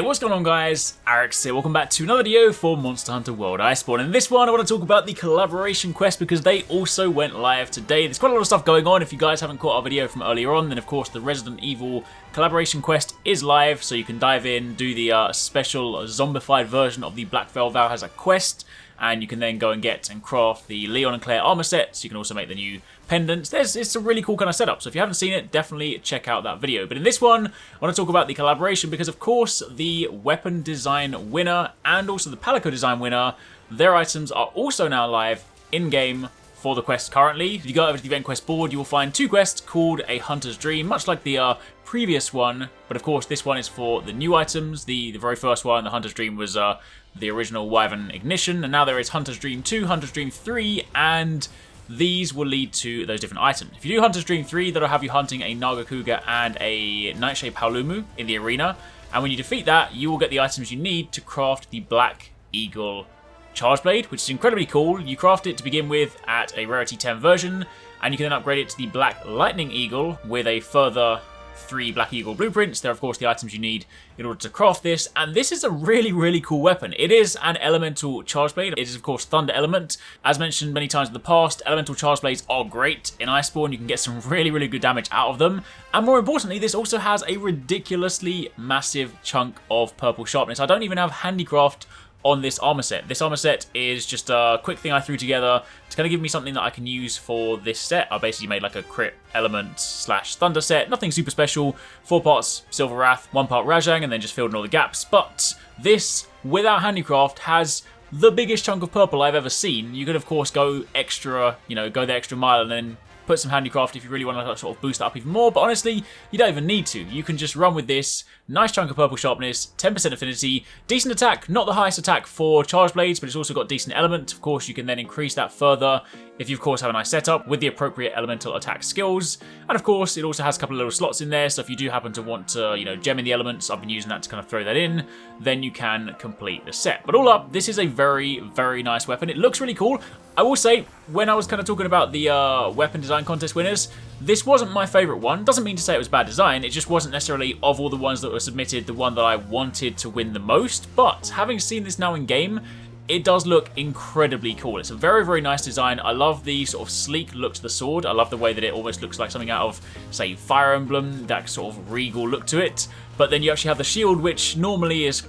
What's going on, guys? Arekkz here. Welcome back to another video for Monster Hunter World Iceborne. In this one I want to talk about the collaboration quest because they also went live today. There's quite a lot of stuff going on. If you guys haven't caught our video from earlier on, then of course the Resident Evil collaboration quest is live, so you can dive in, do the special zombified version of the Black Veil Valhalla quest, and you can then go and get and craft the Leon and Claire armor sets. You can also make the new pendants. It's a really cool kind of setup, so if you haven't seen it, definitely check out that video. But in this one, I want to talk about the collaboration because, of course, the weapon design winner and also the Pedicle design winner, their items are also now live in-game for the quest currently. If you go over to the event quest board, you will find two quests called A Hunter's Dream, much like the previous one, but of course this one is for the new items. The very first one, the Hunter's Dream, was the original Wyyvern Ignition, and now there is Hunter's Dream 2, Hunter's Dream 3, and these will lead to those different items. If you do Hunter's Dream 3, that'll have you hunting a Naga Cougar and a Nightshade Paolumu in the arena, and when you defeat that, you will get the items you need to craft the Black Eagle Charge Blade, which is incredibly cool. You craft it to begin with at a rarity 10 version, and you can then upgrade it to the Black Lightning Eagle with a further 3 Black Eagle blueprints. They're of course the items you need in order to craft this, and this is a really cool weapon. It is an elemental charge blade. It is of course thunder element. As mentioned many times in the past, elemental charge blades are great in Iceborne. You can get some really good damage out of them, and more importantly, this also has a ridiculously massive chunk of purple sharpness. I don't even have handicraft on this armor set. This armor set is just a quick thing I threw together to kind of give me something that I can use for this set. I basically made like a crit element slash thunder set, nothing super special. 4 parts Silver Wrath, 1 part Rajang, and then just filled in all the gaps. But this, without handicraft, has the biggest chunk of purple I've ever seen. You could of course go extra, go the extra mile and then put some handicraft if you really want to sort of boost that up even more, but honestly, you don't even need to. You can just run with this. Nice chunk of purple sharpness, 10% affinity, decent attack, not the highest attack for charge blades, but it's also got decent element. Of course, you can then increase that further if you of course have a nice setup with the appropriate elemental attack skills. And of course, it also has a couple of little slots in there, so if you do happen to want to, gem in the elements, I've been using that to kind of throw that in, then you can complete the set. But all up, this is a very nice weapon. It looks really cool. I will say, when I was kind of talking about the weapon design contest winners, this wasn't my favourite one. Doesn't mean to say it was bad design, it just wasn't necessarily, of all the ones that were submitted, the one that I wanted to win the most. But having seen this now in game, it does look incredibly cool. It's a very nice design. I love the sort of sleek look to the sword. I love the way that it almost looks like something out of, say, Fire Emblem, that sort of regal look to it. But then you actually have the shield, which normally is,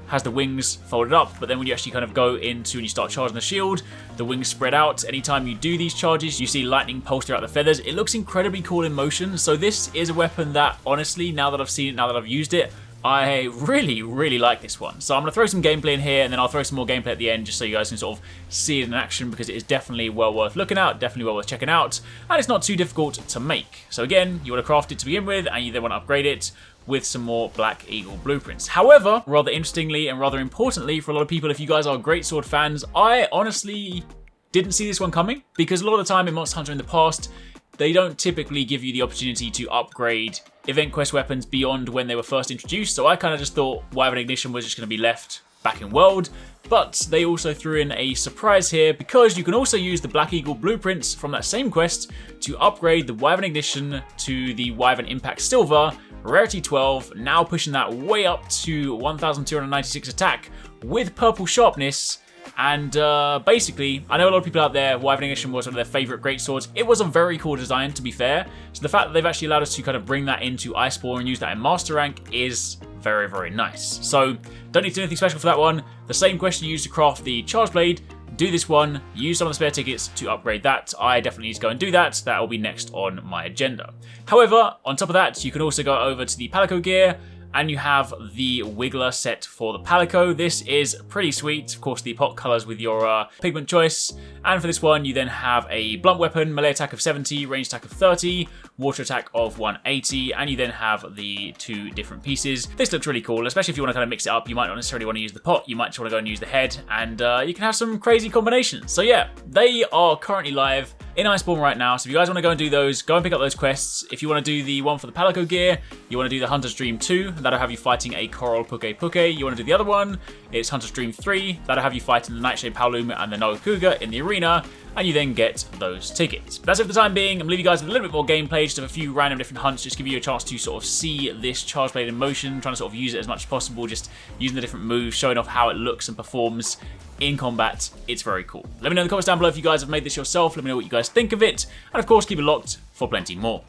has the wings folded up, but then when you actually kind of go into and you start charging the shield, the wings spread out. Anytime you do these charges, you see lightning pulse throughout the feathers. It looks incredibly cool in motion, so this is a weapon that, honestly, now that I've seen it, now that I've used it, I really like this one. So I'm going to throw some gameplay in here, and then I'll throw some more gameplay at the end just so you guys can sort of see it in action, because it is definitely well worth looking at, definitely well worth checking out, and it's not too difficult to make. So again, you want to craft it to begin with, and you then want to upgrade it with some more Black Eagle blueprints. However, rather interestingly and rather importantly for a lot of people, if you guys are greatsword fans, I honestly didn't see this one coming, because a lot of the time in Monster Hunter in the past, they don't typically give you the opportunity to upgrade event quest weapons beyond when they were first introduced, so I kind of just thought Wyyvern Ignition was just going to be left back in World, but they also threw in a surprise here, because you can also use the Black Eagle blueprints from that same quest to upgrade the Wyyvern Ignition to the Wyyvern Impact Silver, rarity 12, now pushing that way up to 1296 attack with purple sharpness. And basically, I know a lot of people out there, Wyyvern Ignition was one of their favourite greatswords. It was a very cool design, to be fair. So the fact that they've actually allowed us to kind of bring that into Iceborne and use that in Master Rank is very nice. So don't need to do anything special for that one. The same quest you use to craft the Charge Blade, do this one, use some of the spare tickets to upgrade that. I definitely need to go and do that. That will be next on my agenda. However, on top of that, you can also go over to the Pedicle Gear, and you have the Wiggler set for the Palico. This is pretty sweet. Of course, the pot colors with your pigment choice. And for this one, you then have a blunt weapon, melee attack of 70, range attack of 30, water attack of 180, and you then have the 2 different pieces. This looks really cool, especially if you want to kind of mix it up. You might not necessarily want to use the pot. You might just want to go and use the head, and you can have some crazy combinations. So yeah, they are currently live in Iceborne right now, so if you guys want to go and do those, go and pick up those quests. If you want to do the one for the Palico Gear, you want to do the Hunter's Dream 2, that'll have you fighting a Coral Puke. You want to do the other one, it's Hunter's Dream 3, that'll have you fighting the Nightshade Paolumu and the Naga Cougar in the arena, and you then get those tickets. But that's it for the time being. I'm leaving you guys with a little bit more gameplay page, to have a few random different hunts, just give you a chance to sort of see this charge blade in motion, trying to sort of use it as much as possible, just using the different moves, showing off how it looks and performs in combat. It's very cool. Let me know in the comments down below if you guys have made this yourself. Let me know what you guys think of it, and of course keep it locked for plenty more.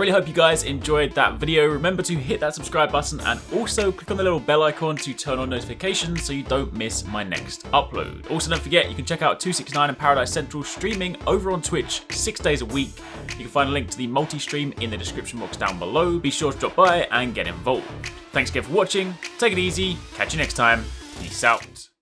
really hope you guys enjoyed that video. Remember to hit that subscribe button and also click on the little bell icon to turn on notifications so you don't miss my next upload. Also, don't forget, you can check out 269 and Paradise Central streaming over on Twitch 6 days a week. You can find a link to the multi-stream in the description box down below. Be sure to drop by and get involved. Thanks again for watching. Take it easy. Catch you next time. Peace out.